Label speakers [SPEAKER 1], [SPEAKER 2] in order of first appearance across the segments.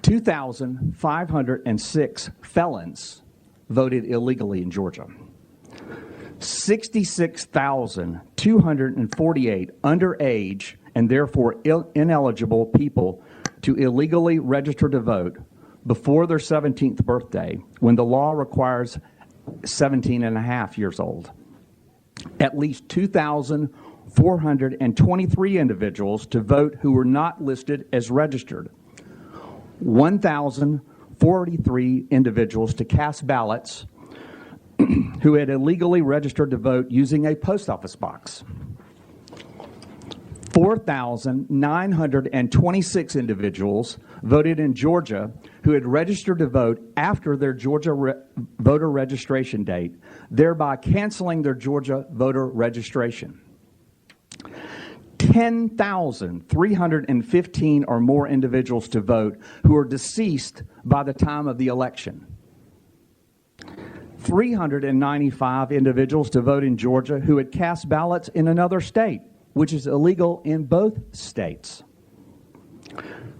[SPEAKER 1] 2,506 felons voted illegally in Georgia. 66,248 underage and therefore ineligible people to illegally register to vote before their 17th birthday, when the law requires 17 and a half years old. At least 2,423 individuals to vote who were not listed as registered. 1,043 individuals to cast ballots who had illegally registered to vote using a post office box. 4,926 individuals voted in Georgia who had registered to vote after their Georgia voter registration date, thereby canceling their Georgia voter registration. 10,315 or more individuals to vote who are deceased by the time of the election. 395 individuals to vote in Georgia who had cast ballots in another state, which is illegal in both states.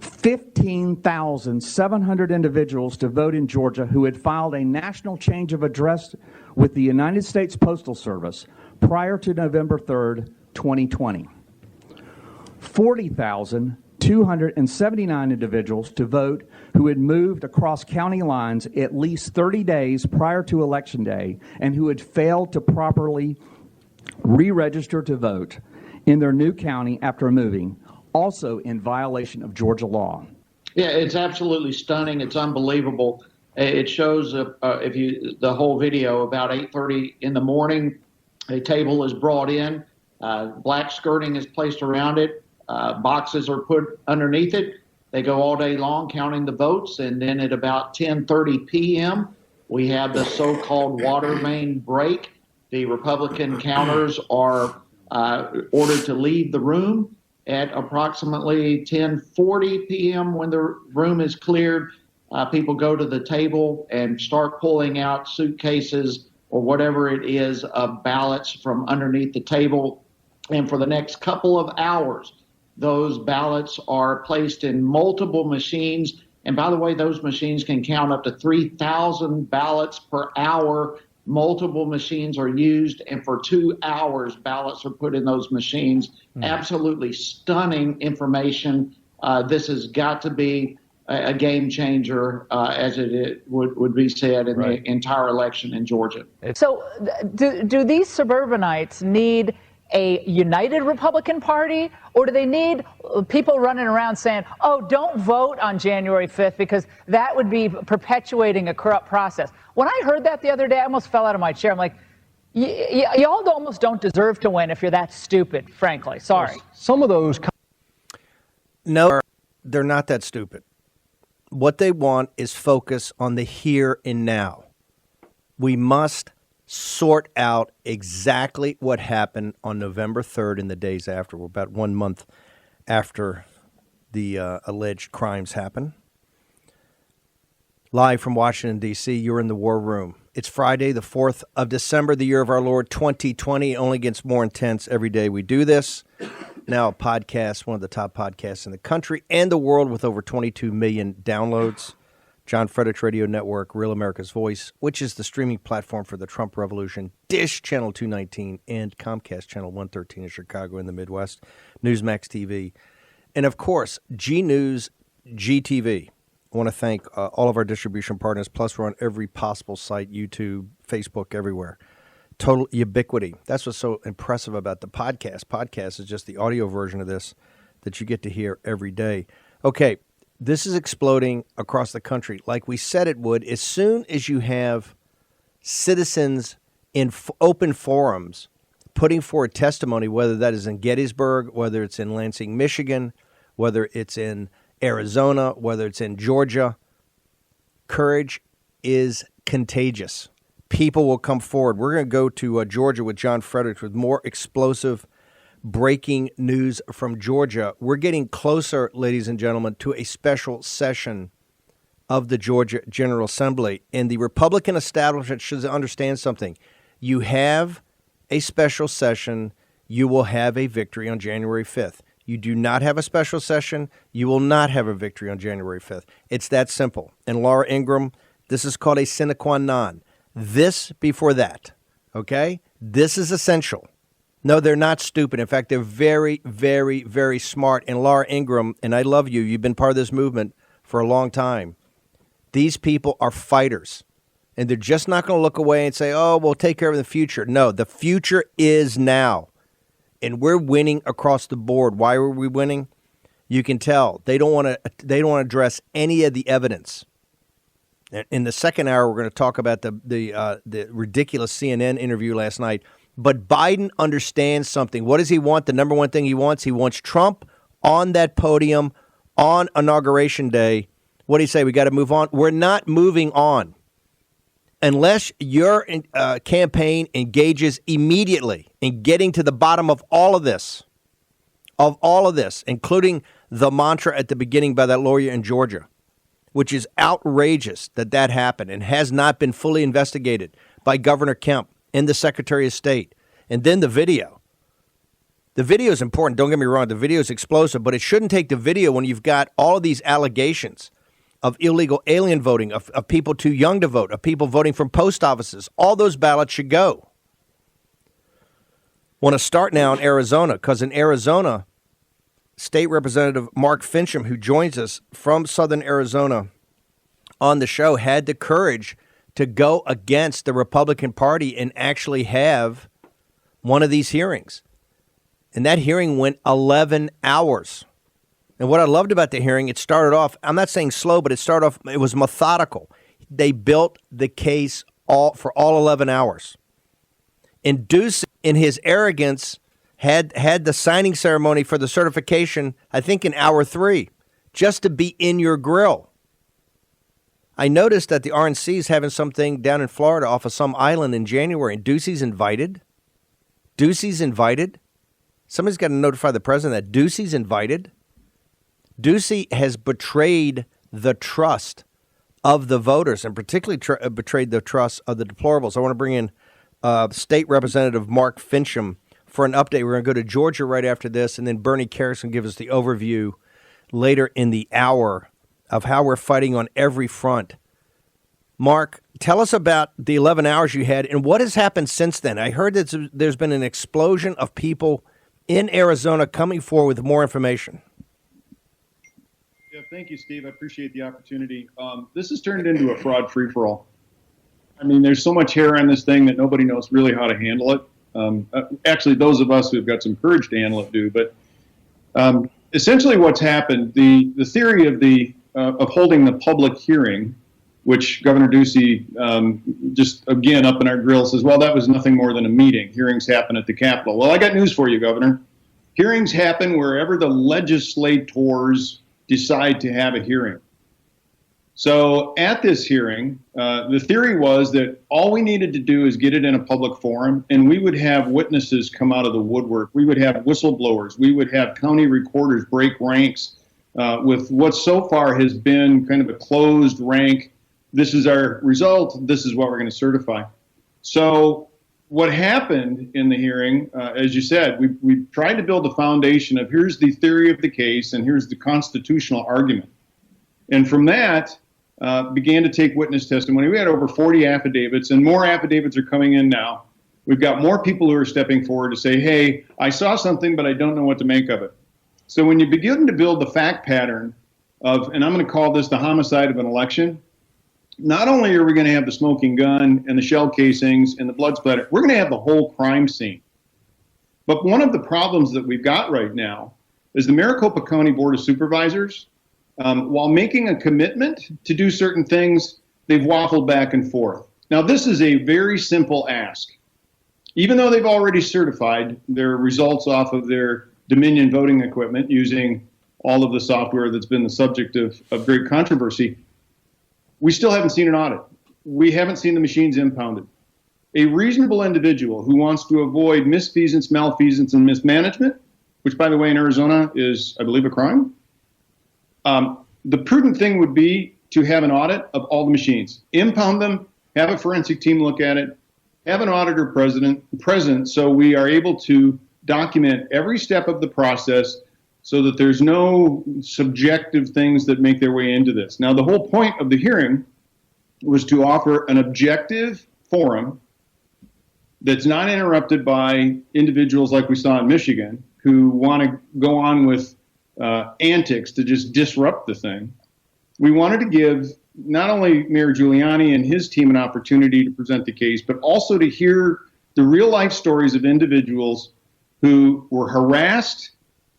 [SPEAKER 1] 15,700 individuals to vote in Georgia who had filed a national change of address with the United States Postal Service prior to November 3rd, 2020. 40,279 individuals to vote who had moved across county lines at least 30 days prior to Election Day and who had failed to properly re-register to vote in their new county after moving, also in violation of Georgia law.
[SPEAKER 2] Yeah, it's absolutely stunning. It's unbelievable. It shows the whole video about 8:30 in the morning. A table is brought in, black skirting is placed around it, boxes are put underneath it. They go all day long counting the votes, and then at about 10:30 p.m., we have the so-called water main break. The Republican counters are ordered to leave the room. At approximately 10:40 p.m., when the room is cleared, people go to the table and start pulling out suitcases or whatever it is of ballots from underneath the table. And for the next couple of hours, those ballots are placed in multiple machines. And by the way, those machines can count up to 3,000 ballots per hour. Multiple machines are used, and for 2 hours, ballots are put in those machines. Absolutely stunning information. This has got to be a game changer, as it would be said, in the entire election in Georgia.
[SPEAKER 3] So do these suburbanites need a united Republican Party, or do they need people running around saying, oh, don't vote on January 5th because that would be perpetuating a corrupt process? When I heard that the other day, I almost fell out of my chair. I'm like, y'all almost don't deserve to win if you're that stupid, frankly. Sorry.
[SPEAKER 4] Some of those...
[SPEAKER 5] No, they're not that stupid. What they want is focus on the here and now. We must sort out exactly what happened on November 3rd and the days after. We're about 1 month after the alleged crimes happened. Live from Washington, D.C., you're in the war room. It's Friday, the 4th of December, the year of our Lord, 2020. It only gets more intense every day we do this. Now a podcast, one of the top podcasts in the country and the world with over 22 million downloads. John Fredericks Radio Network, Real America's Voice, which is the streaming platform for the Trump Revolution, Dish Channel 219, and Comcast Channel 113 in Chicago in the Midwest, Newsmax TV, and, of course, G News, GTV. I want to thank all of our distribution partners, plus we're on every possible site, YouTube, Facebook, everywhere. Total ubiquity. That's what's so impressive about the podcast. Podcast is just the audio version of this that you get to hear every day. Okay. This is exploding across the country like we said it would. As soon as you have citizens in open forums putting forward testimony, whether that is in Gettysburg, whether it's in Lansing, Michigan, whether it's in Arizona, whether it's in Georgia, courage is contagious. People will come forward. We're going to go to Georgia with John Fredericks with more explosive breaking news from Georgia. We're getting closer, ladies and gentlemen, to a special session of the Georgia General Assembly. And the Republican establishment should understand something. You have a special session, you will have a victory on January 5th. You do not have a special session. You will not have a victory on January 5th. It's that simple. And Laura Ingraham, this is called a sine qua non. This before that, okay? This is essential. No, they're not stupid. In fact, they're very, very, very smart. And Laura Ingraham, and I love you. You've been part of this movement for a long time. These people are fighters. And they're just not going to look away and say, oh, we'll take care of the future. No, the future is now. And we're winning across the board. Why are we winning? You can tell they don't want to address any of the evidence. In the second hour, we're going to talk about the ridiculous CNN interview last night. But Biden understands something. What does he want? The number one thing he wants Trump on that podium on Inauguration Day. What do you say? We got to move on. We're not moving on unless your campaign engages immediately in getting to the bottom of all of this, including the mantra at the beginning by that lawyer in Georgia, which is outrageous that happened and has not been fully investigated by Governor Kemp and the Secretary of State. And then the video. The video is important. Don't get me wrong. The video is explosive, but it shouldn't take the video when you've got all of these allegations of illegal alien voting, of people too young to vote, of people voting from post offices. All those ballots should go. Want to start now in Arizona, because in Arizona, State Representative Mark Finchem, who joins us from Southern Arizona on the show, had the courage to go against the Republican Party and actually have one of these hearings. And that hearing went 11 hours. And what I loved about the hearing, it started off, I'm not saying slow, but it was methodical. They built the case for all 11 hours. And Ducey, in his arrogance, had the signing ceremony for the certification, I think in hour 3, just to be in your grill. I noticed that the RNC is having something down in Florida off of some island in January, and Ducey's invited. Somebody's got to notify the president that Ducey's invited. Ducey has betrayed the trust of the voters, and particularly betrayed the trust of the deplorables. I want to bring in State Representative Mark Finchem for an update. We're going to go to Georgia right after this, and then Bernie Kerik will give us the overview later in the hour of how we're fighting on every front. Mark, tell us about the 11 hours you had and what has happened since then. I heard that there's been an explosion of people in Arizona coming forward with more information.
[SPEAKER 4] Yeah, thank you, Steve. I appreciate the opportunity. This has turned into a fraud free-for-all. I mean, there's so much hair on this thing that nobody knows really how to handle it. Actually, those of us who've got some courage to handle it do. But essentially what's happened, the theory of holding the public hearing, which Governor Ducey just, again, up in our grill says, well, that was nothing more than a meeting. Hearings happen at the Capitol. Well, I got news for you, Governor. Hearings happen wherever the legislators decide to have a hearing. So at this hearing, the theory was that all we needed to do is get it in a public forum, and we would have witnesses come out of the woodwork. We would have whistleblowers. We would have county recorders break ranks with what so far has been kind of a closed rank. This is our result. This is what we're going to certify. So what happened in the hearing, as you said, we tried to build a foundation of here's the theory of the case and here's the constitutional argument. And from that, began to take witness testimony. We had over 40 affidavits, and more affidavits are coming in now. We've got more people who are stepping forward to say, hey, I saw something, but I don't know what to make of it. So when you begin to build the fact pattern of, and I'm going to call this the homicide of an election, not only are we going to have the smoking gun and the shell casings and the blood splatter, we're going to have the whole crime scene. But one of the problems that we've got right now is the Maricopa County Board of Supervisors, while making a commitment to do certain things, they've waffled back and forth. Now, this is a very simple ask. Even though they've already certified their results off of their Dominion voting equipment using all of the software that's been the subject of great controversy, we still haven't seen an audit. We haven't seen the machines impounded. A reasonable individual who wants to avoid misfeasance, malfeasance, and mismanagement, which, by the way, in Arizona is, I believe, a crime, the prudent thing would be to have an audit of all the machines, impound them, have a forensic team look at it, have an auditor present so we are able to document every step of the process so that there's no subjective things that make their way into this. Now, the whole point of the hearing was to offer an objective forum that's not interrupted by individuals like we saw in Michigan who want to go on with antics to just disrupt the thing. We wanted to give not only Mayor Giuliani and his team an opportunity to present the case, but also to hear the real life stories of individuals who were harassed,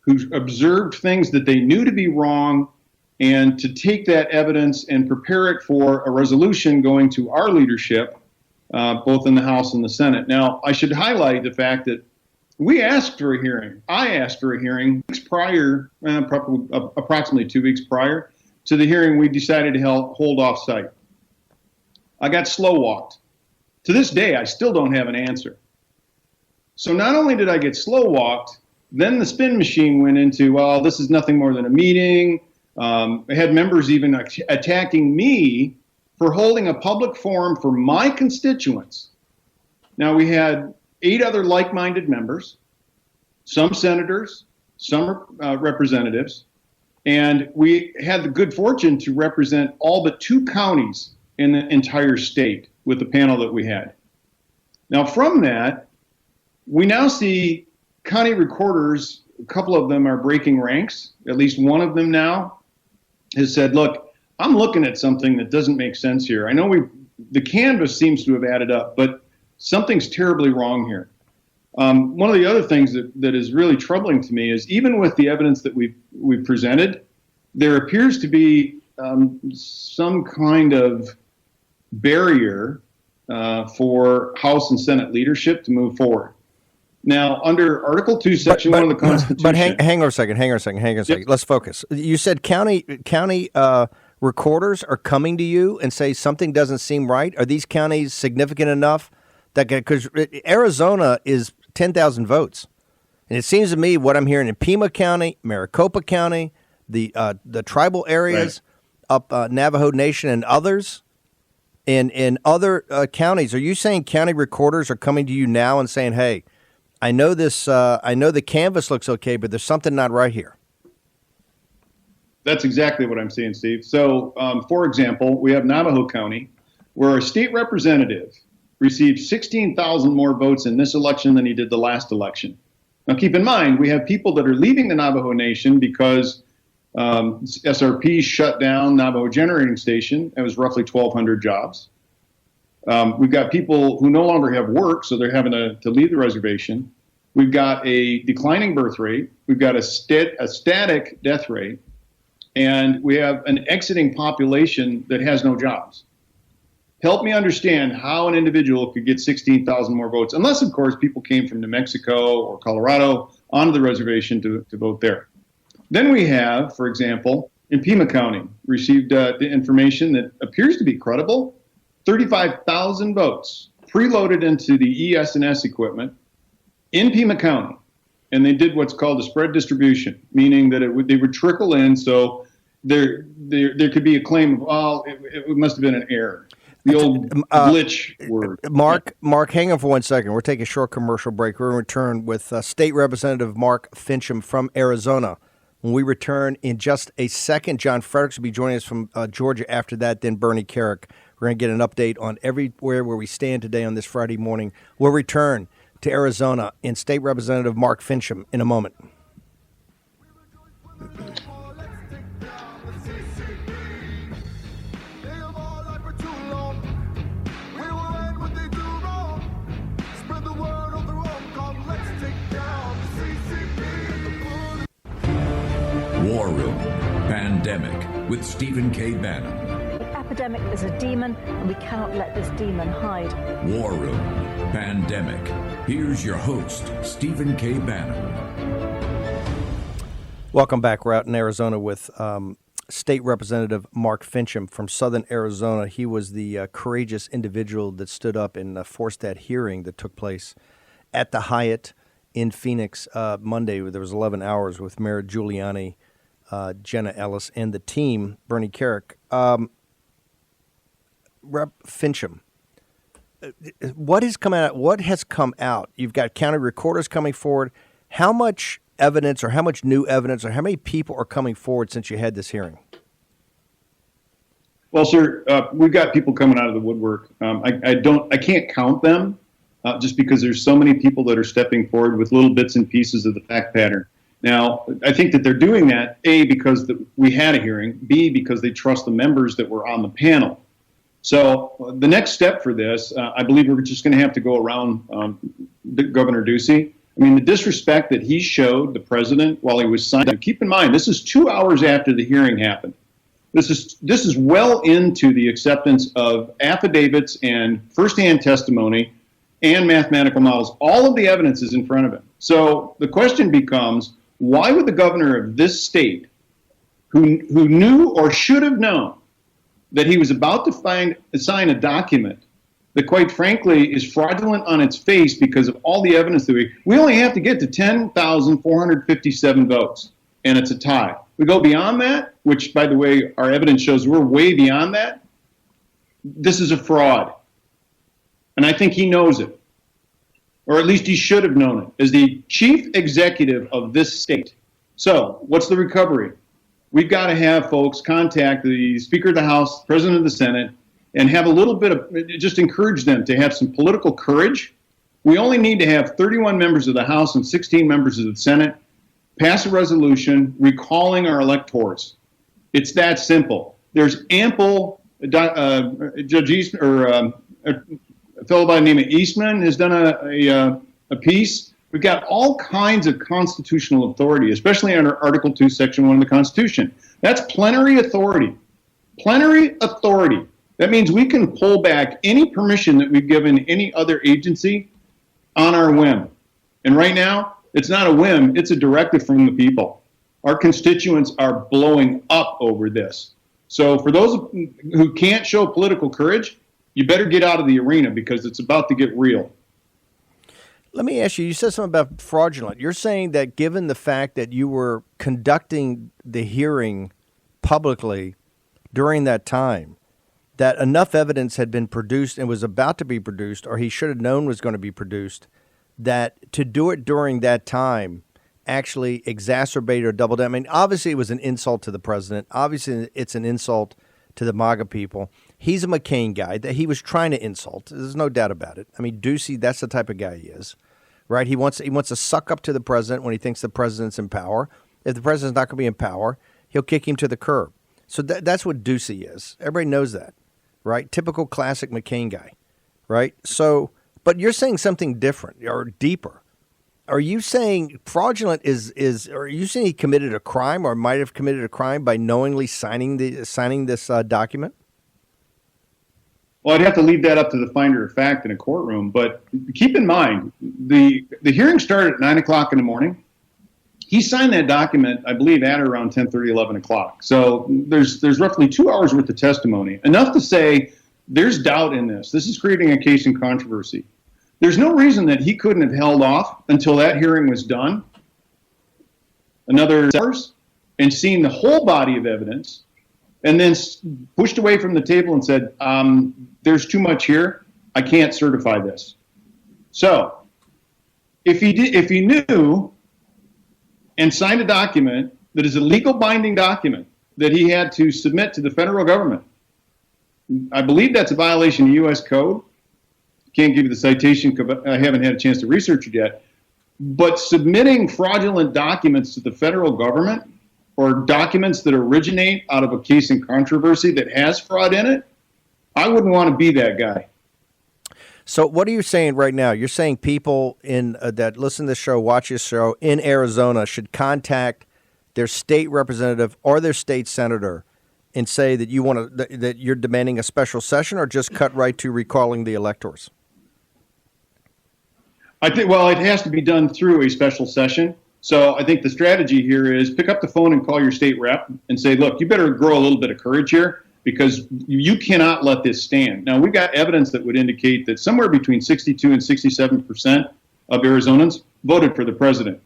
[SPEAKER 4] who observed things that they knew to be wrong, and to take that evidence and prepare it for a resolution going to our leadership, both in the House and the Senate. Now, I should highlight the fact that we asked for a hearing. I asked for a hearing weeks prior, approximately 2 weeks prior to the hearing we decided to hold off site. I got slow walked. To this day, I still don't have an answer. So not only did I get slow walked, then the spin machine went into, well, this is nothing more than a meeting. I had members even attacking me for holding a public forum for my constituents. Now, we had 8 other like-minded members, some senators, some representatives, and we had the good fortune to represent all but 2 counties in the entire state with the panel that we had. Now, from that, we now see county recorders, a couple of them are breaking ranks. At least one of them now has said, look, I'm looking at something that doesn't make sense here. I know the canvas seems to have added up, but something's terribly wrong here. One of the other things that is really troubling to me is even with the evidence that we've presented, there appears to be some kind of barrier for House and Senate leadership to move forward. Now, under Article 2, Section 1 of the Constitution...
[SPEAKER 5] But hang on a second. Yep. Let's focus. You said county recorders are coming to you and say something doesn't seem right. Are these counties significant enough that... Because Arizona is 10,000 votes. And it seems to me what I'm hearing in Pima County, Maricopa County, the tribal areas, up Navajo Nation and others, in other counties, are you saying county recorders are coming to you now and saying, hey, I know this. I know the canvas looks okay, but there's something not right here.
[SPEAKER 4] That's exactly what I'm saying, Steve. So, for example, we have Navajo County, where a state representative received 16,000 more votes in this election than he did the last election. Now, keep in mind, we have people that are leaving the Navajo Nation because SRP shut down Navajo Generating Station. It was roughly 1,200 jobs. We've got people who no longer have work, so they're having to leave the reservation. We've got a declining birth rate. We've got a static death rate. And we have an exiting population that has no jobs. Help me understand how an individual could get 16,000 more votes, unless, of course, people came from New Mexico or Colorado onto the reservation to vote there. Then we have, for example, in Pima County, received the information that appears to be credible, 35,000 votes preloaded into the ES&S equipment in Pima County. And they did what's called a spread distribution, meaning that they would trickle in, so there could be a claim of, oh, it must have been an error. The old glitch word.
[SPEAKER 5] Mark, hang on for 1 second. We're taking a short commercial break. We're going to return with State Representative Mark Finchem from Arizona. When we return in just a second, John Fredericks will be joining us from Georgia after that, then Bernie Kerik. We're going to get an update on everywhere where we stand today on this Friday morning. We'll return to Arizona in State Representative Mark Finchem in a moment.
[SPEAKER 6] War Room Pandemic with Stephen K. Bannon.
[SPEAKER 7] The epidemic is a demon, and we cannot let this demon hide.
[SPEAKER 6] War Room Pandemic. Here's your host, Stephen K. Bannon.
[SPEAKER 5] Welcome back. We're out in Arizona with State Representative Mark Finchem from Southern Arizona. He was the courageous individual that stood up and forced that hearing that took place at the Hyatt in Phoenix Monday. There was 11 hours with Mayor Giuliani, Jenna Ellis, and the team, Bernie Kerik. Rep. Finchem, what has come out? You've got county recorders coming forward. How much evidence or how much new evidence or how many people are coming forward since you had this hearing?
[SPEAKER 4] Well, sir, we've got people coming out of the woodwork. I can't count them just because there's so many people that are stepping forward with little bits and pieces of the fact pattern. Now, I think that they're doing that, A, because we had a hearing, B, because they trust the members that were on the panel. So the next step for this, I believe we're just going to have to go around Governor Ducey. I mean, the disrespect that he showed the president while he was signing. Keep in mind, this is 2 hours after the hearing happened. This is well into the acceptance of affidavits and firsthand testimony and mathematical models. All of the evidence is in front of him. So the question becomes, why would the governor of this state, who knew or should have known that he was about to sign a document that, quite frankly, is fraudulent on its face because of all the evidence that we only have to get to 10,457 votes, and it's a tie. We go beyond that, which, by the way, our evidence shows we're way beyond that. This is a fraud. And I think he knows it. Or at least he should have known it as the chief executive of this state. So what's the recovery? We've got to have folks contact the Speaker of the House, President of the Senate, and have a little bit of, just encourage them to have some political courage. We only need to have 31 members of the House and 16 members of the Senate pass a resolution recalling our electors. It's that simple. There's ample, Judge Eastman, or a fellow by the name of Eastman has done a piece. We've got all kinds of constitutional authority, especially under Article 2, Section 1 of the Constitution. That's plenary authority. Plenary authority. That means we can pull back any permission that we've given any other agency on our whim. And right now, it's not a whim, it's a directive from the people. Our constituents are blowing up over this. So for those who can't show political courage, you better get out of the arena because it's about to get real.
[SPEAKER 5] Let me ask you, you said something about fraudulent. You're saying that given the fact that you were conducting the hearing publicly during that time, that enough evidence had been produced and was about to be produced, or he should have known was going to be produced, that to do it during that time actually exacerbated or doubled down. I mean, obviously it was an insult to the president. Obviously it's an insult to the MAGA people. He's a McCain guy that he was trying to insult. There's no doubt about it. I mean, Ducey, that's the type of guy he is, right? He wants to suck up to the president when he thinks the president's in power. If the president's not going to be in power, he'll kick him to the curb. So that's what Ducey is. Everybody knows that, right? Typical classic McCain guy, right? So, but you're saying something different or deeper. Are you saying fraudulent are you saying he committed a crime or might have committed a crime by knowingly signing this document?
[SPEAKER 4] Well, I'd have to leave that up to the finder of fact in a courtroom. But keep in mind, the hearing started at 9 o'clock in the morning. He signed that document, I believe, at around 10:30, 11 o'clock. So there's roughly 2 hours worth of testimony, enough to say there's doubt in this. This is creating a case in controversy. There's no reason that he couldn't have held off until that hearing was done, another hours, and seen the whole body of evidence, and then pushed away from the table and said, there's too much here. I can't certify this. So if he knew and signed a document that is a legal binding document that he had to submit to the federal government, I believe that's a violation of U.S. code. Can't give you the citation because I haven't had a chance to research it yet. But submitting fraudulent documents to the federal government or documents that originate out of a case in controversy that has fraud in it, I wouldn't want to be that guy.
[SPEAKER 5] So what are you saying right now? You're saying people in that listen to this show, watch this show in Arizona should contact their state representative or their state senator and say that that you're demanding a special session, or just cut right to recalling the electors?
[SPEAKER 4] I think, well, it has to be done through a special session. So I think the strategy here is pick up the phone and call your state rep and say, look, you better grow a little bit of courage here because you cannot let this stand. Now, we've got evidence that would indicate that somewhere between 62 and 67% of Arizonans voted for the president.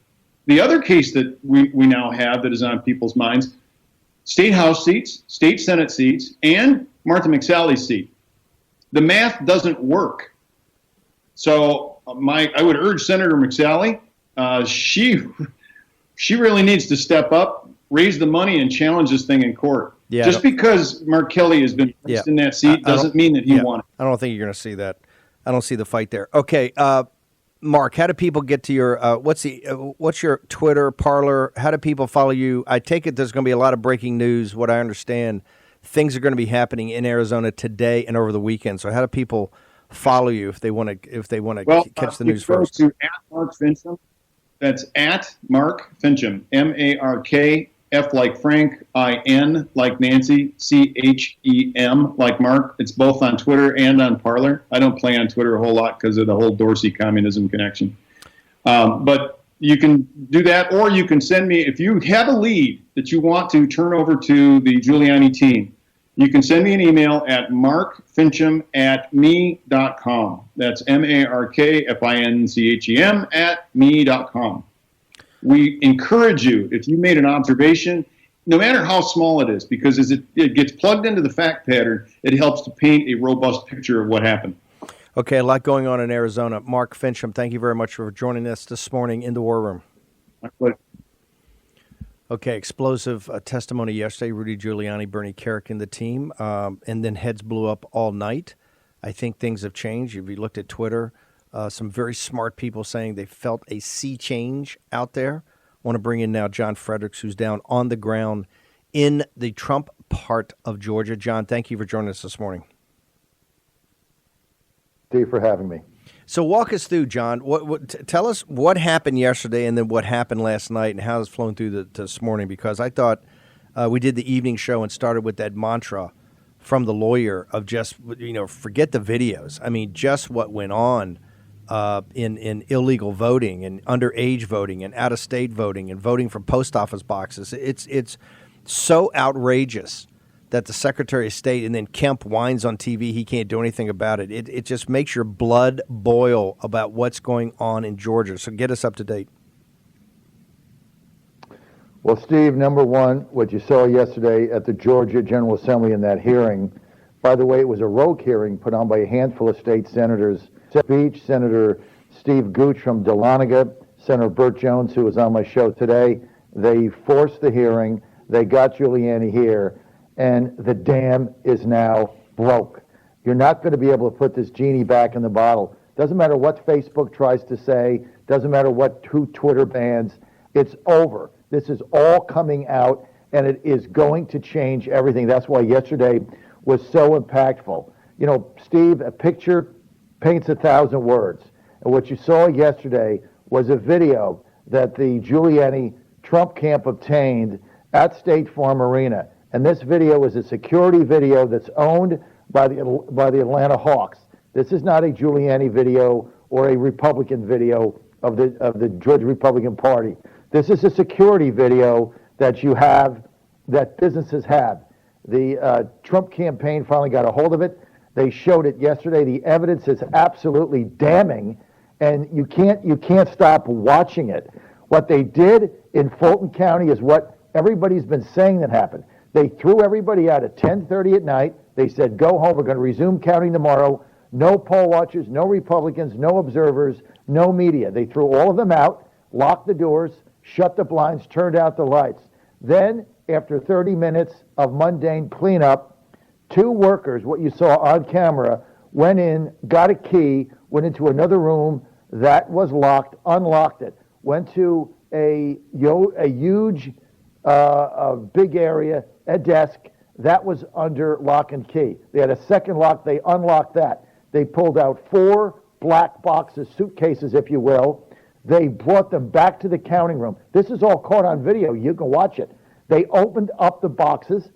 [SPEAKER 4] The other case that we now have that is on people's minds, state House seats, state Senate seats, and Martha McSally's seat. The math doesn't work. So I would urge Senator McSally, she really needs to step up, raise the money, and challenge this thing in court.
[SPEAKER 5] Yeah,
[SPEAKER 4] Just because Mark Kelly has been placed in that seat doesn't mean that he won it.
[SPEAKER 5] I don't think you're going to see that. I don't see the fight there. Okay, Mark, how do people get to your what's your Twitter, Parler? How do people follow you? I take it there's going to be a lot of breaking news. What I understand, things are going to be happening in Arizona today and over the weekend. So how do people follow you if they want to catch the news first?
[SPEAKER 4] Go to @Mark Finchem. That's @Mark Finchem. MARK, F like Frank, IN like Nancy, CHEM like Mark. It's both on Twitter and on Parler. I don't play on Twitter a whole lot because of the whole Dorsey communism connection. But you can do that, or you can send me, if you have a lead that you want to turn over to the Giuliani team, you can send me an email at markfinchem@me.com. That's MARKFINCHEM @me.com. We encourage you, if you made an observation, no matter how small it is, because as it gets plugged into the fact pattern, it helps to paint a robust picture of what happened.
[SPEAKER 5] Okay, a lot going on in Arizona. Mark Finchem, thank you very much for joining us this morning in the War Room.
[SPEAKER 4] My pleasure.
[SPEAKER 5] Okay, explosive testimony yesterday. Rudy Giuliani, Bernie Kerik, and the team, and then heads blew up all night. I think things have changed. If you looked at Twitter, some very smart people saying they felt a sea change out there. I want to bring in now John Fredericks, who's down on the ground in the Trump part of Georgia. John, thank you for joining us this morning.
[SPEAKER 8] Thank you for having me.
[SPEAKER 5] So walk us through, John. Tell us what happened yesterday and then what happened last night and how it's flown through this morning, because I thought we did the evening show and started with that mantra from the lawyer of just, forget the videos. I mean, just what went on in illegal voting and underage voting and out-of-state voting and voting from post office boxes. It's so outrageous that the Secretary of State and then Kemp whines on TV he can't do anything about it. It just makes your blood boil about what's going on in Georgia. So get us up to date.
[SPEAKER 8] Well, Steve, number one, what you saw yesterday at the Georgia General Assembly in that hearing, by the way, it was a rogue hearing put on by a handful of state senators. Beach, Senator Steve Gooch from Dahlonega, Senator Burt Jones, who was on my show today. They forced the hearing. They got Giuliani here, and the dam is now broke. You're not going to be able to put this genie back in the bottle. Doesn't matter what Facebook tries to say. Doesn't matter who Twitter bans. It's over. This is all coming out, and it is going to change everything. That's why yesterday was so impactful. Steve, a picture paints 1,000 words. And what you saw yesterday was a video that the Giuliani Trump camp obtained at State Farm Arena. And this video is a security video that's owned by the Atlanta Hawks. This is not a Giuliani video or a Republican video of the Georgia Republican Party. This is a security video that that businesses have. The Trump campaign finally got a hold of it. They showed it yesterday. The evidence is absolutely damning, and you can't stop watching it. What they did in Fulton County is what everybody's been saying that happened. They threw everybody out at 10:30 at night. They said, go home. We're going to resume counting tomorrow. No poll watchers, no Republicans, no observers, no media. They threw all of them out, locked the doors, shut the blinds, turned out the lights. Then, after 30 minutes of mundane cleanup, two workers, what you saw on camera, went in, got a key, went into another room that was locked, unlocked it, went to a huge, big area, a desk that was under lock and key. They had a second lock. They unlocked that. They pulled out 4 black boxes, suitcases, if you will. They brought them back to the counting room. This is all caught on video. You can watch it. They opened up the boxes.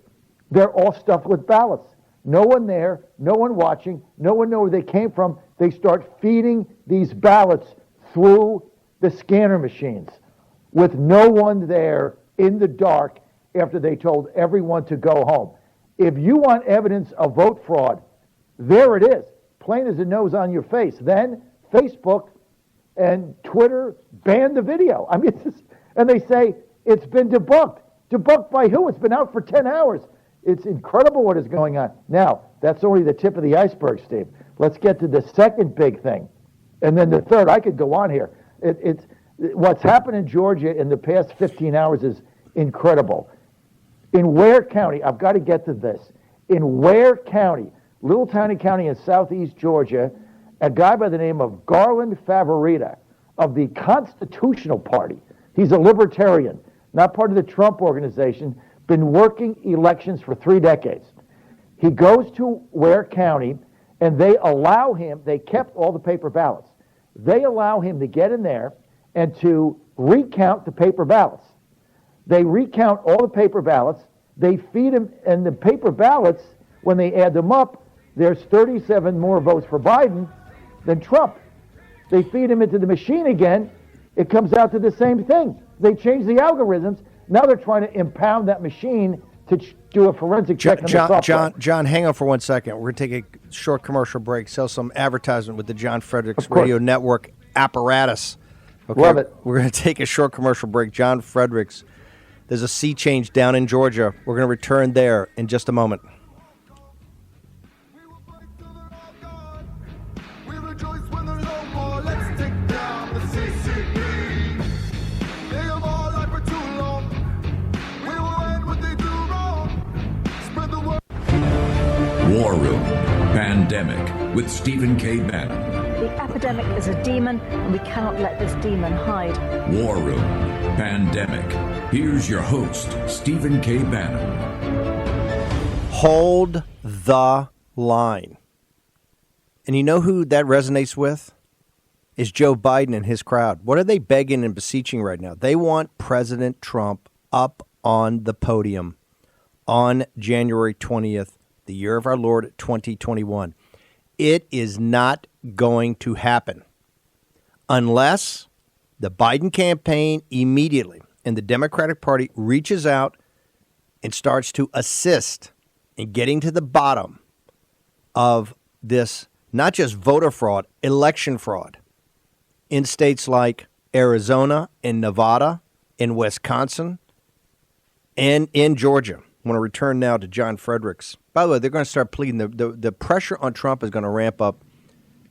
[SPEAKER 8] They're all stuffed with ballots. No one there, no one watching, no one know where they came from. They start feeding these ballots through the scanner machines with no one there in the dark after they told everyone to go home. If you want evidence of vote fraud, there it is, plain as the nose on your face. Then Facebook and Twitter banned the video. I mean, and they say it's been debunked. Debunked by who? It's been out for 10 hours. It's incredible what is going on. Now, that's only the tip of the iceberg, Steve. Let's get to the second big thing. And then the third, I could go on here. What's happened in Georgia in the past 15 hours is incredible. In Ware County, I've got to get to this. In Ware County, little tiny county in southeast Georgia, a guy by the name of Garland Favorita of the Constitutional Party. He's a libertarian, not part of the Trump organization, been working elections for 3 decades. He goes to Ware County, and they allow him, they kept all the paper ballots. They allow him to get in there and to recount the paper ballots. They recount all the paper ballots. They feed him, and the paper ballots, when they add them up, there's 37 more votes for Biden than Trump. They feed him into the machine again. It comes out to the same thing. They change the algorithms. Now they're trying to impound that machine to do a forensic check on the software.
[SPEAKER 5] John, hang on for 1 second. We're going to take a short commercial break, sell some advertisement with the John Fredericks Radio Network apparatus. Okay?
[SPEAKER 8] Love it.
[SPEAKER 5] We're going to take a short commercial break. John Fredericks, there's a sea change down in Georgia. We're going to return there in just a moment.
[SPEAKER 6] War Room Pandemic with Stephen K. Bannon.
[SPEAKER 7] The epidemic is a demon, and we cannot let this demon hide.
[SPEAKER 6] War Room Pandemic. Here's your host, Stephen K. Bannon.
[SPEAKER 5] Hold the line. And you know who that resonates with? Is Joe Biden and his crowd. What are they begging and beseeching right now? They want President Trump up on the podium on January 20th, the year of our Lord 2021. It is not going to happen unless the Biden campaign immediately and the Democratic Party reaches out and starts to assist in getting to the bottom of this, not just voter fraud, election fraud in states like Arizona and Nevada, in Wisconsin, and in Georgia. I want to return now to John Fredericks. By the way, they're going to start pleading. The pressure on Trump is going to ramp up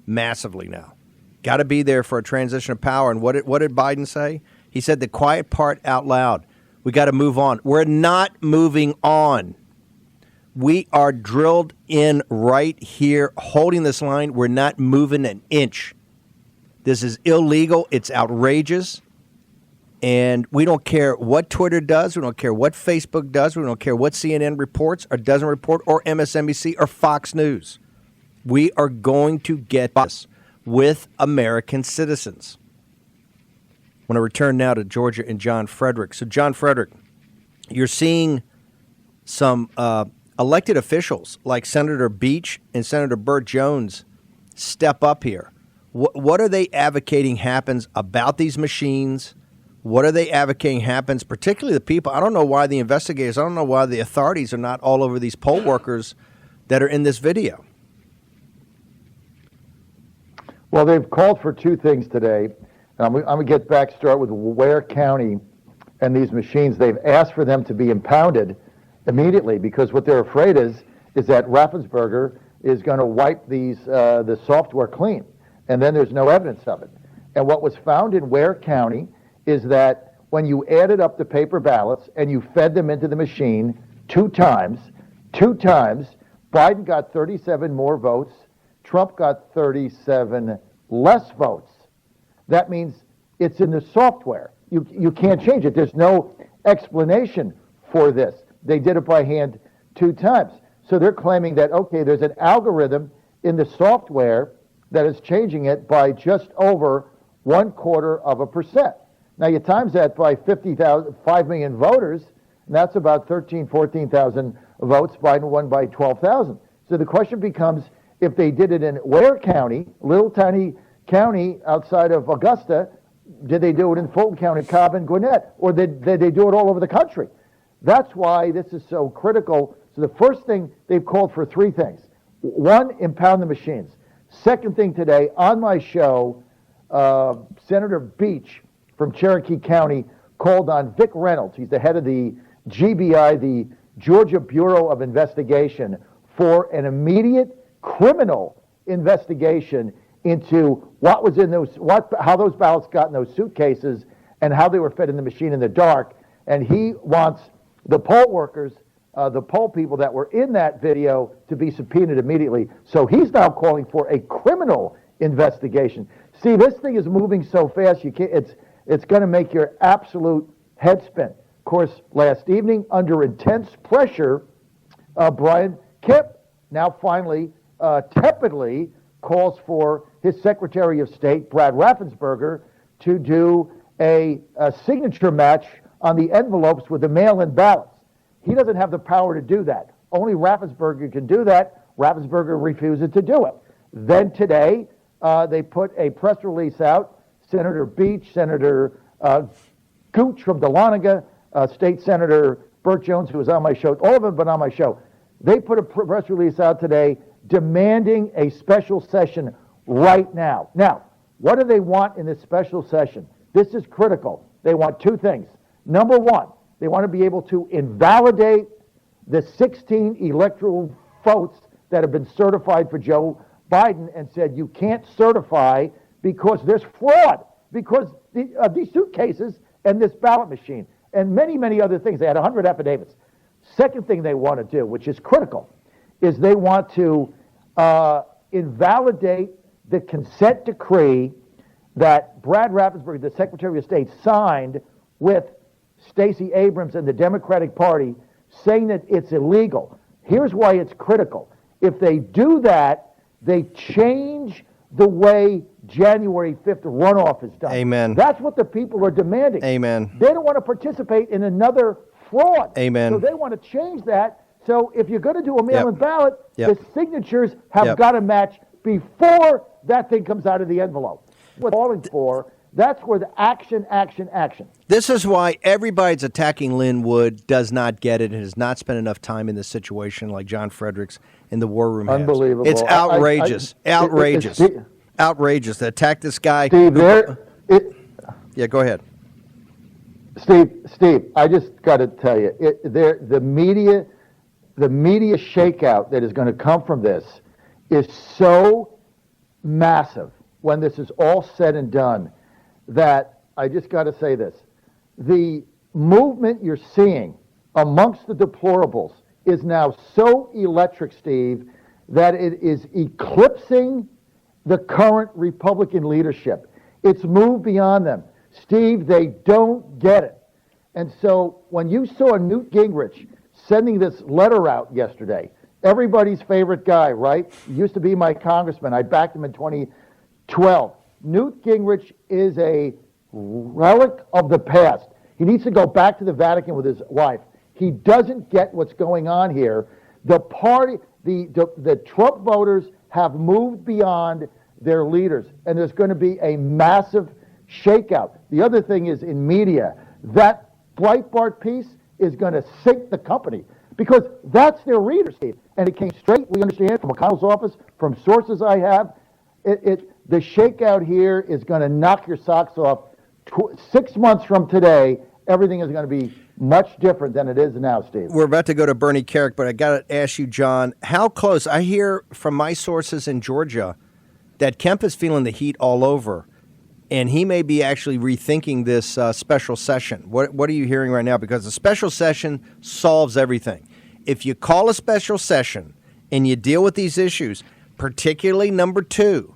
[SPEAKER 5] massively now. Got to be there for a transition of power. And what did Biden say? He said the quiet part out loud. We got to move on. We're not moving on. We are drilled in right here, holding this line. We're not moving an inch. This is illegal. It's outrageous. And we don't care what Twitter does. We don't care what Facebook does. We don't care what CNN reports or doesn't report, or MSNBC or Fox News. We are going to get this with American citizens. I want to return now to Georgia and John Frederick. So, John Frederick, you're seeing some elected officials like Senator Beach and Senator Burt Jones step up here. What are they advocating happens about these machines? What are they advocating happens, particularly the people? I don't know why the investigators, I don't know why the authorities are not all over these poll workers that are in this video.
[SPEAKER 8] Well, they've called for 2 things today. I'm going to start with Ware County and these machines. They've asked for them to be impounded immediately because what they're afraid is that Raffensperger is going to wipe the software clean, and then there's no evidence of it. And what was found in Ware County is that when you added up the paper ballots and you fed them into the machine 2 times, Biden got 37 more votes, Trump got 37 less votes. That means it's in the software. You can't change it. There's no explanation for this. They did it by hand 2 times. So they're claiming that, okay, there's an algorithm in the software that is changing it by just over 0.25%. Now you times that by 5 million voters, and that's about 14,000 votes. Biden won by 12,000. So the question becomes, if they did it in Ware County, little tiny county outside of Augusta, did they do it in Fulton County, Cobb and Gwinnett, or did they do it all over the country? That's why this is so critical. So the first thing, they've called for 3 things. 1, impound the machines. Second thing today, on my show, Senator Beach from Cherokee County called on Vic Reynolds. He's the head of the GBI, the Georgia Bureau of Investigation, for an immediate criminal investigation into what was in those, how those ballots got in those suitcases and how they were fed in the machine in the dark. And he wants the poll workers, the poll people that were in that video to be subpoenaed immediately. So he's now calling for a criminal investigation. See, this thing is moving so fast, you can't, it's going to make your absolute head spin. Of course, last evening, under intense pressure, Brian Kemp now finally tepidly calls for his Secretary of State, Brad Raffensperger, to do a signature match on the envelopes with the mail-in ballots. He doesn't have the power to do that. Only Raffensperger can do that. Raffensperger refuses to do it. Then today, they put a press release out. Senator Beach, Senator Gooch from Dahlonega, State Senator Burt Jones, who was on my show, all of them have been on my show. They put a press release out today demanding a special session right now. Now, what do they want in this special session? This is critical. They want two things. Number one, they want to be able to invalidate the 16 electoral votes that have been certified for Joe Biden and said you can't certify because there's fraud, because these suitcases and this ballot machine and many, many other things. They had 100 affidavits. Second thing they want to do, which is critical, is they want to invalidate the consent decree that Brad Raffensperger, the Secretary of State, signed with Stacey Abrams and the Democratic Party, saying that it's illegal. Here's why it's critical. If they do that, they change the way January 5th runoff is done.
[SPEAKER 5] Amen.
[SPEAKER 8] That's what the people are demanding.
[SPEAKER 5] Amen.
[SPEAKER 8] They don't want to participate in another fraud.
[SPEAKER 5] Amen.
[SPEAKER 8] So they want to change that. So if you're going to do a mail-in ballot,
[SPEAKER 5] Yep.
[SPEAKER 8] the signatures have got to match before that thing comes out of the envelope. What they're calling for, that's where the action.
[SPEAKER 5] This is why everybody that's attacking Lynn Wood does not get it and has not spent enough time in this situation like John Fredericks in the war room has.
[SPEAKER 8] Unbelievable.
[SPEAKER 5] It's outrageous. Outrageous.
[SPEAKER 8] Steve,
[SPEAKER 5] Outrageous to attack this guy.
[SPEAKER 8] Steve,
[SPEAKER 5] Yeah, go ahead.
[SPEAKER 8] Steve, I just got to tell you, the media shakeout that is going to come from this is so massive when this is all said and done that I just got to say this. The movement you're seeing amongst the deplorables is now so electric, Steve, that it is eclipsing the current Republican leadership. It's moved beyond them. Steve, they don't get it. And so when you saw Newt Gingrich sending this letter out yesterday, everybody's favorite guy, right? He used to be my congressman. I backed him in 2012. Newt Gingrich is a relic of the past. He needs to go back to the Vatican with his wife. He doesn't get what's going on here. The party, the Trump voters have moved beyond their leaders, and there's going to be a massive shakeout. The other thing is in media, that Breitbart piece is going to sink the company because that's their readers, Steve. And it came straight, we understand, from McConnell's office, from sources I have. The shakeout here is going to knock your socks off. 6 months from today, everything is going to be much different than it is now, Steve.
[SPEAKER 5] We're about to go to Bernie Kerik, but I got to ask you, John, how close? I hear from my sources in Georgia that Kemp is feeling the heat all over, and he may be actually rethinking this special session. What are you hearing right now? Because the special session solves everything. If you call a special session and you deal with these issues, particularly number 2,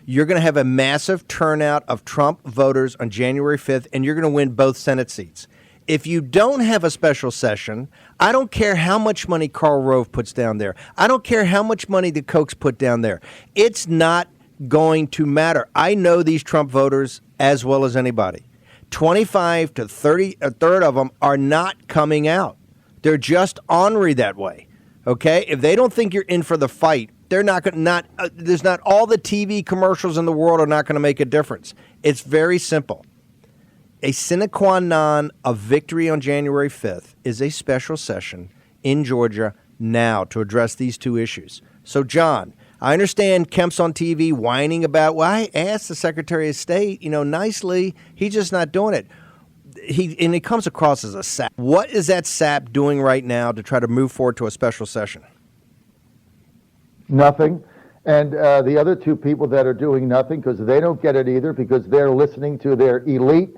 [SPEAKER 5] you're going to have a massive turnout of Trump voters on January 5th, and you're going to win both Senate seats. If you don't have a special session, I don't care how much money Karl Rove puts down there. I don't care how much money the Kochs put down there. It's not going to matter. I know these Trump voters as well as anybody. 25 to 30, a third of them are not coming out. They're just ornery that way. Okay? If they don't think you're in for the fight, they're not going to there's not all the TV commercials in the world are not going to make a difference. It's very simple. A sine qua non of victory on January 5th is a special session in Georgia now to address these two issues. So, John, I understand Kemp's on TV whining about, well, I asked the Secretary of State, nicely. He's just not doing it. He comes across as a sap. What is that sap doing right now to try to move forward to a special session?
[SPEAKER 8] Nothing. And the other two people that are doing nothing because they don't get it either because they're listening to their elite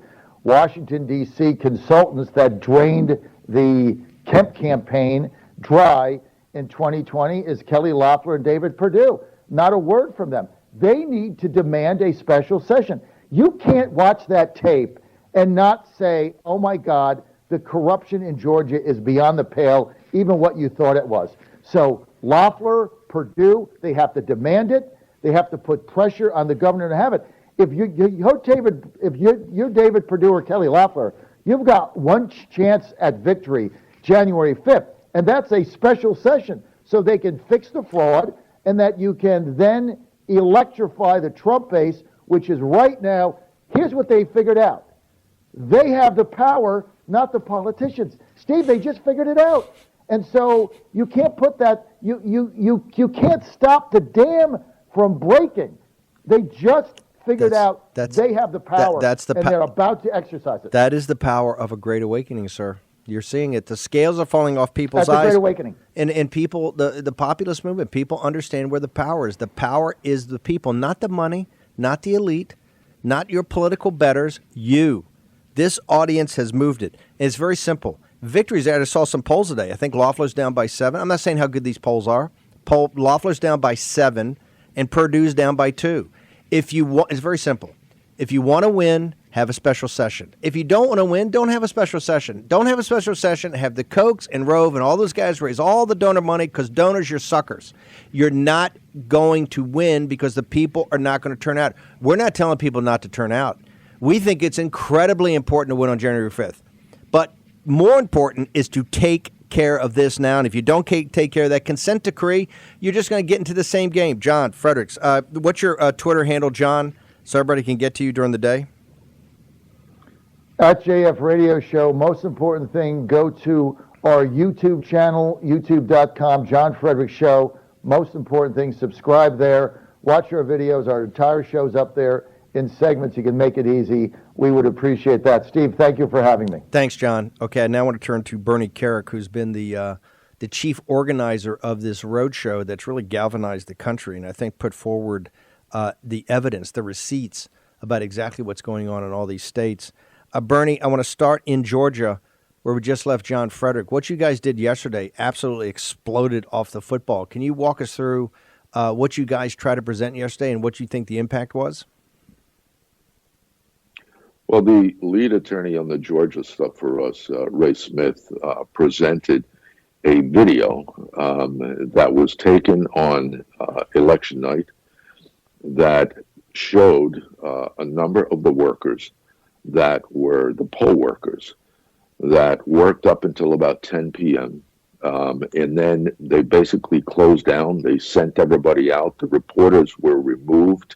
[SPEAKER 8] Washington, D.C. consultants that drained the Kemp campaign dry in 2020 is Kelly Loeffler and David Perdue. Not a word from them. They need to demand a special session. You can't watch that tape and not say, oh my God, the corruption in Georgia is beyond the pale, even what you thought it was. So Loeffler, Perdue, they have to demand it. They have to put pressure on the governor to have it. If you're David Perdue or Kelly Loeffler, you've got one chance at victory January 5th, and that's a special session so they can fix the fraud and that you can then electrify the Trump base, which is right now, here's what they figured out. They have the power, not the politicians. Steve, they just figured it out. And so you can't put that, you can't stop the dam from breaking. They just figured out they have the power, and they're about to exercise it.
[SPEAKER 5] That is the power of a great awakening, sir. You're seeing it. The scales are falling off people's eyes.
[SPEAKER 8] That's a great awakening.
[SPEAKER 5] And people, the populist movement, people understand where the power is. The power is the people, not the money, not the elite, not your political betters, you. This audience has moved it. And it's very simple. Victory's there. I saw some polls today. I think Loeffler's down by 7. I'm not saying how good these polls are. Loeffler's down by 7, and Perdue's down by 2. It's very simple. If you want to win, have a special session. If you don't want to win, don't have a special session. Don't have a special session. Have the Kochs and Rove and all those guys raise all the donor money because donors, you're suckers. You're not going to win because the people are not going to turn out. We're not telling people not to turn out. We think it's incredibly important to win on January 5th. But more important is to take care of this now. And if you don't take care of that consent decree, you're just going to get into the same game. John, Fredericks, what's your Twitter handle, John, so everybody can get to you during the day?
[SPEAKER 8] At JF Radio Show, most important thing, go to our YouTube channel, youtube.com, John Fredericks Show. Most important thing, subscribe there. Watch our videos. Our entire show's up there in segments. You can make it easy. We would appreciate that. Steve, thank you for having me.
[SPEAKER 5] Thanks, John. Okay, I now want to turn to Bernie Kerik, who's been the chief organizer of this roadshow that's really galvanized the country and I think put forward the evidence, the receipts about exactly what's going on in all these states. Bernie, I want to start in Georgia, where we just left John Frederick. What you guys did yesterday absolutely exploded off the football. Can you walk us through what you guys tried to present yesterday and what you think the impact was?
[SPEAKER 9] Well, the lead attorney on the Georgia stuff for us, Ray Smith, presented a video that was taken on election night that showed a number of the workers that were the poll workers that worked up until about 10 p.m. And then they basically closed down. They sent everybody out. The reporters were removed.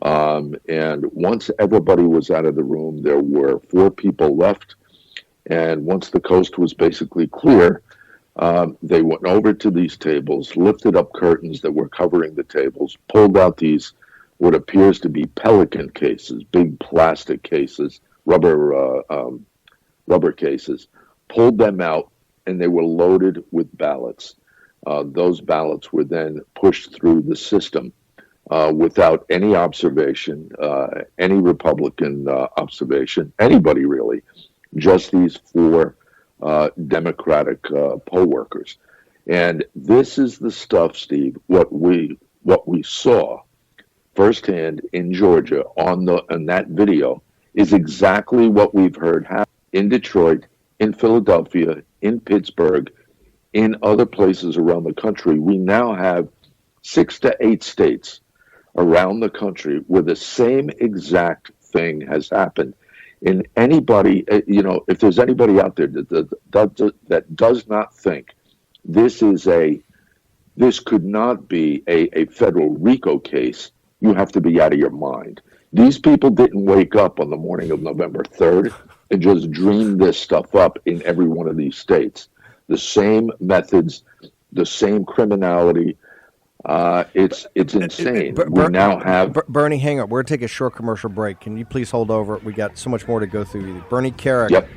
[SPEAKER 9] And once everybody was out of the room, there were 4 people left. And once the coast was basically clear, they went over to these tables, lifted up curtains that were covering the tables, pulled out these what appears to be pelican cases, big plastic cases, rubber cases, pulled them out, and they were loaded with ballots. Those ballots were then pushed through the system without any observation, any Republican observation, anybody really, just these 4 Democratic poll workers. And this is the stuff, Steve, what we saw firsthand in Georgia on that video is exactly what we've heard happen in Detroit, in Philadelphia, in Pittsburgh, in other places around the country. We now have 6 to 8 states around the country where the same exact thing has happened. And anybody, if there's anybody out there that does not think this could not be a federal RICO case, you have to be out of your mind. These people didn't wake up on the morning of November 3rd and just dream this stuff up in every one of these states. The same methods, the same criminality. It's insane. We now have
[SPEAKER 5] Bernie, hang on. We're going to take a short commercial break. Can you please hold over? We got so much more to go through. Bernie Kerik,
[SPEAKER 9] yep.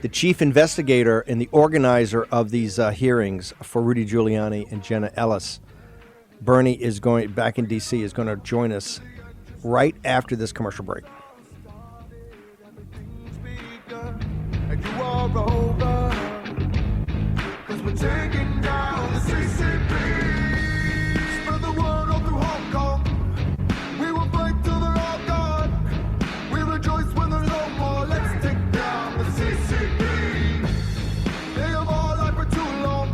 [SPEAKER 5] The chief investigator and the organizer of these hearings for Rudy Giuliani and Jenna Ellis. Bernie is going back in D.C. is going to join us right after this commercial break.
[SPEAKER 10] And you are over, 'cause we're taking down the CCP. Spread the word all through Hong Kong. We will fight till they're all gone. We rejoice when there's no more. Let's take down the CCP. They have all lied for too long.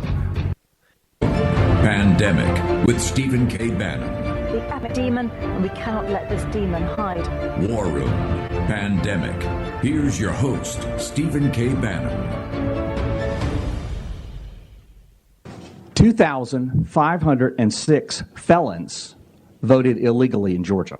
[SPEAKER 6] Pandemic with Stephen K. Bannon.
[SPEAKER 7] The epic demon, and we cannot let this demon hide.
[SPEAKER 6] War Room. Pandemic. Here's your host, Stephen K. Bannon.
[SPEAKER 1] 2,506 felons voted illegally in Georgia.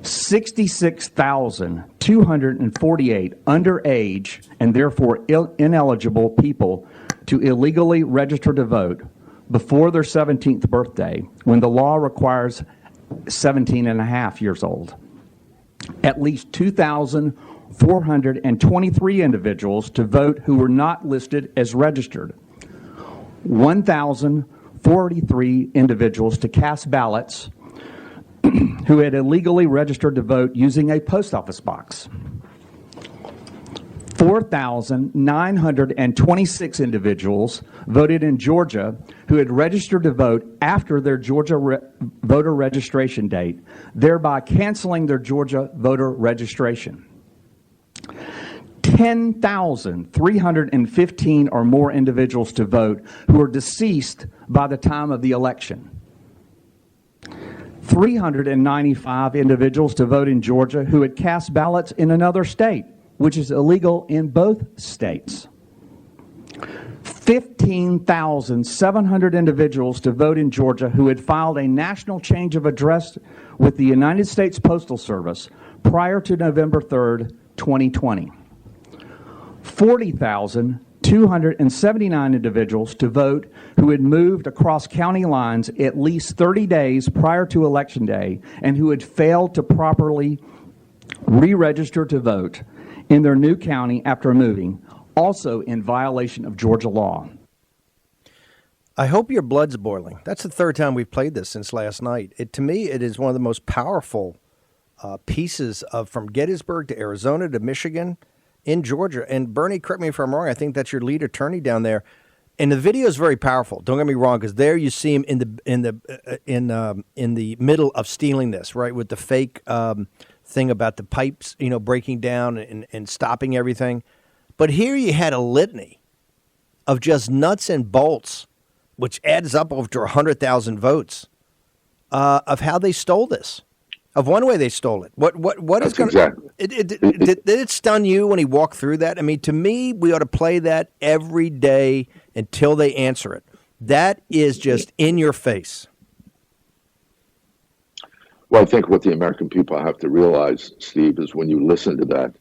[SPEAKER 1] 66,248 underage and therefore ineligible people to illegally register to vote before their 17th birthday, when the law requires 17 and a half years old. At least 2,423 individuals to vote who were not listed as registered. 1,043 individuals to cast ballots who had illegally registered to vote using a post office box. 4,926 individuals voted in Georgia who had registered to vote after their Georgia voter registration date, thereby canceling their Georgia voter registration. 10,315 or more individuals to vote who were deceased by the time of the election. 395 individuals to vote in Georgia who had cast ballots in another state, which is illegal in both states. 15,700 individuals to vote in Georgia who had filed a national change of address with the United States Postal Service prior to November 3rd, 2020. 40,279 individuals to vote who had moved across county lines at least 30 days prior to Election Day and who had failed to properly re-register to vote in their new county after moving, also in violation of Georgia law.
[SPEAKER 5] I hope your blood's boiling. That's the third time we've played this since last night. To me, it is one of the most powerful pieces of from Gettysburg to Arizona to Michigan in Georgia. And Bernie, correct me if I'm wrong, I think that's your lead attorney down there. And the video is very powerful. Don't get me wrong, because there you see him in the middle of stealing this, right, with the fake thing about the pipes, breaking down and stopping everything. But here you had a litany of just nuts and bolts, which adds up over to 100,000 votes, of how they stole this, of one way they stole it. What is going to? Did it stun you when he walked through that? I mean, to me, we ought to play that every day until they answer it. That is just in your face.
[SPEAKER 9] Well, I think what the American people have to realize, Steve, is when you listen to that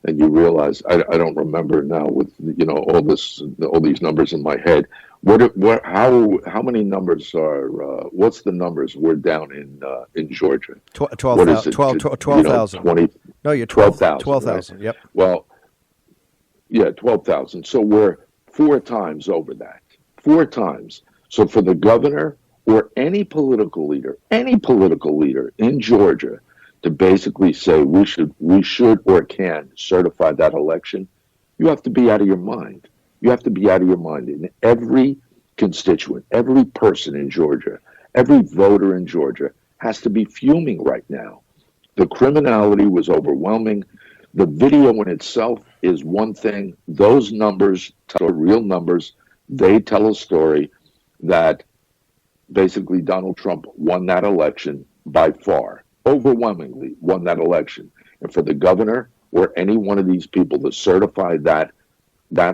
[SPEAKER 9] and you realize, I don't remember now with all these numbers in my head. How many numbers are? What's the numbers? We're down in Georgia.
[SPEAKER 5] 12,000.
[SPEAKER 9] 20.
[SPEAKER 5] No, you're
[SPEAKER 9] 12,000.
[SPEAKER 5] 12,000. Right? Yep.
[SPEAKER 9] Well, yeah, 12,000. So we're 4 times over that. 4 times. So for the governor or any political leader in Georgia to basically say we should or can certify that election, you have to be out of your mind. You have to be out of your mind. And every constituent, every person in Georgia, every voter in Georgia has to be fuming right now. The criminality was overwhelming. The video in itself is one thing. Those numbers are real numbers. They tell a story that basically Donald Trump won that election by far, overwhelmingly won that election. And for the governor or any one of these people to certify that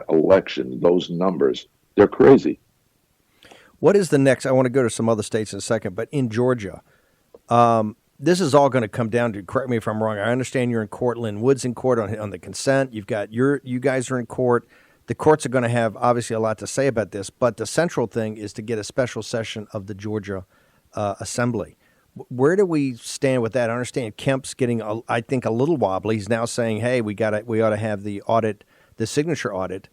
[SPEAKER 9] election, those numbers, they're crazy.
[SPEAKER 5] What is the next? I want to go to some other states in a second, but in Georgia, this is all going to come down to, correct me if I'm wrong, I understand you're in court, Lynn Wood's in court on the consent, you guys are in court. The courts are going to have obviously a lot to say about this, but the central thing is to get a special session of the Georgia Assembly. Where do we stand with that? I understand Kemp's getting, I think, a little wobbly. He's now saying, "Hey, we ought to have the audit, the signature audit."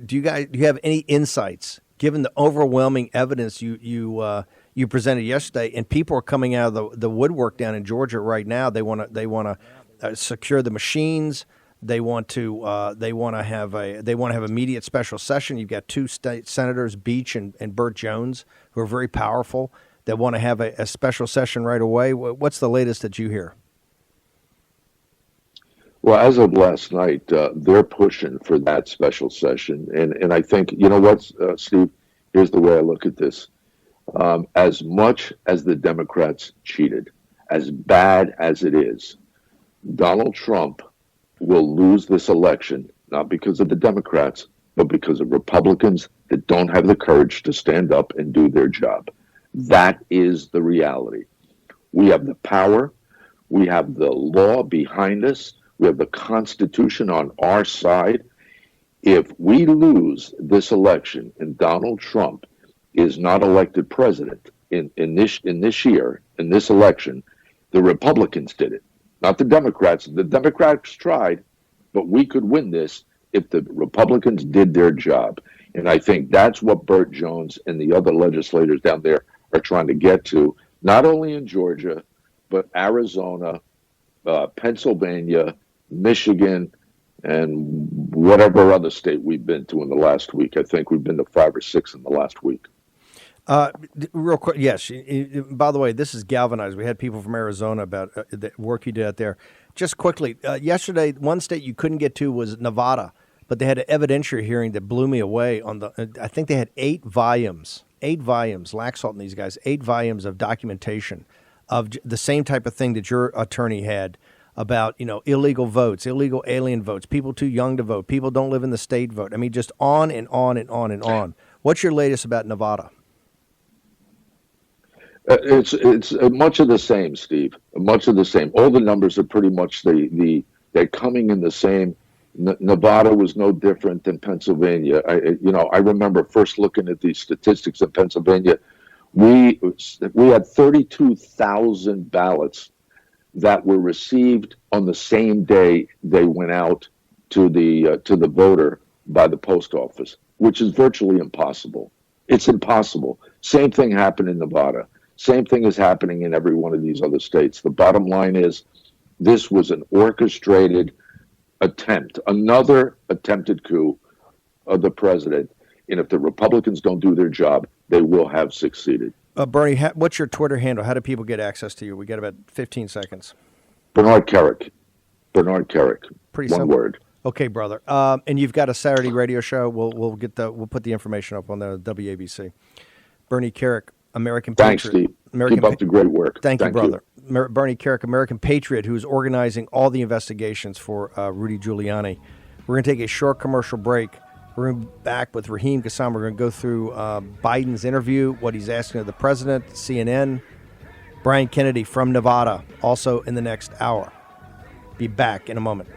[SPEAKER 5] Do you have any insights, given the overwhelming evidence you you presented yesterday, and people are coming out of the woodwork down in Georgia right now. They want to secure the machines. They want to have immediate special session. You've got two state senators, Beach and Burt Jones, who are very powerful, that want to have a special session right away. What's the latest that you hear?
[SPEAKER 9] Well, as of last night, they're pushing for that special session. And I think, you know what, Steve, here's the way I look at this. As much as the Democrats cheated, as bad as it is, Donald Trump will lose this election, not because of the Democrats, but because of Republicans that don't have the courage to stand up and do their job. That is the reality. We have the power. We have the law behind us. We have the Constitution on our side. If we lose this election and Donald Trump is not elected president in this year, in this election, the Republicans did it, not the Democrats. The Democrats tried, but we could win this if the Republicans did their job. And I think that's what Burt Jones and the other legislators down there are trying to get to, not only in Georgia, but Arizona, Pennsylvania, Michigan, and whatever other state we've been to in the last week. I think we've been to 5 or 6 in the last week.
[SPEAKER 5] Real quick, yes. By the way, this is galvanized. We had people from Arizona about the work you did out there. Just quickly, yesterday, one state you couldn't get to was Nevada, but they had an evidentiary hearing that blew me away. I think they had 8 volumes, Laxalt and these guys, 8 volumes of documentation of the same type of thing that your attorney had about, illegal votes, illegal alien votes, people too young to vote, people don't live in the state vote. I mean, just on and on and on and on. What's your latest about Nevada?
[SPEAKER 9] It's much of the same, Steve. Much of the same. All the numbers are pretty much they're coming in the same. Nevada was no different than Pennsylvania. I remember first looking at these statistics in Pennsylvania. We had 32,000 ballots that were received on the same day they went out to the voter by the post office, which is virtually impossible. It's impossible. Same thing happened in Nevada. Same thing is happening in every one of these other states. The bottom line is this was an orchestrated attempt, another attempted coup of the president. And if the Republicans don't do their job, they will have succeeded.
[SPEAKER 5] Bernie, what's your Twitter handle? How do people get access to you? We got about 15 seconds.
[SPEAKER 9] Bernard Kerik.
[SPEAKER 5] Pretty
[SPEAKER 9] one
[SPEAKER 5] simple.
[SPEAKER 9] Word.
[SPEAKER 5] Okay, brother. And you've got a Saturday radio show. We'll put the information up on the WABC. Bernie Kerik, American
[SPEAKER 9] Thanks,
[SPEAKER 5] Patriot.
[SPEAKER 9] Steve. Keep up the great work.
[SPEAKER 5] Thank you, brother. Bernie Kerik, American Patriot, who is organizing all the investigations for Rudy Giuliani. We're going to take a short commercial break. We're going to be back with Raheem Kassam. We're going to go through Biden's interview, what he's asking of the president, CNN. Brian Kennedy from Nevada, also in the next hour. Be back in a moment.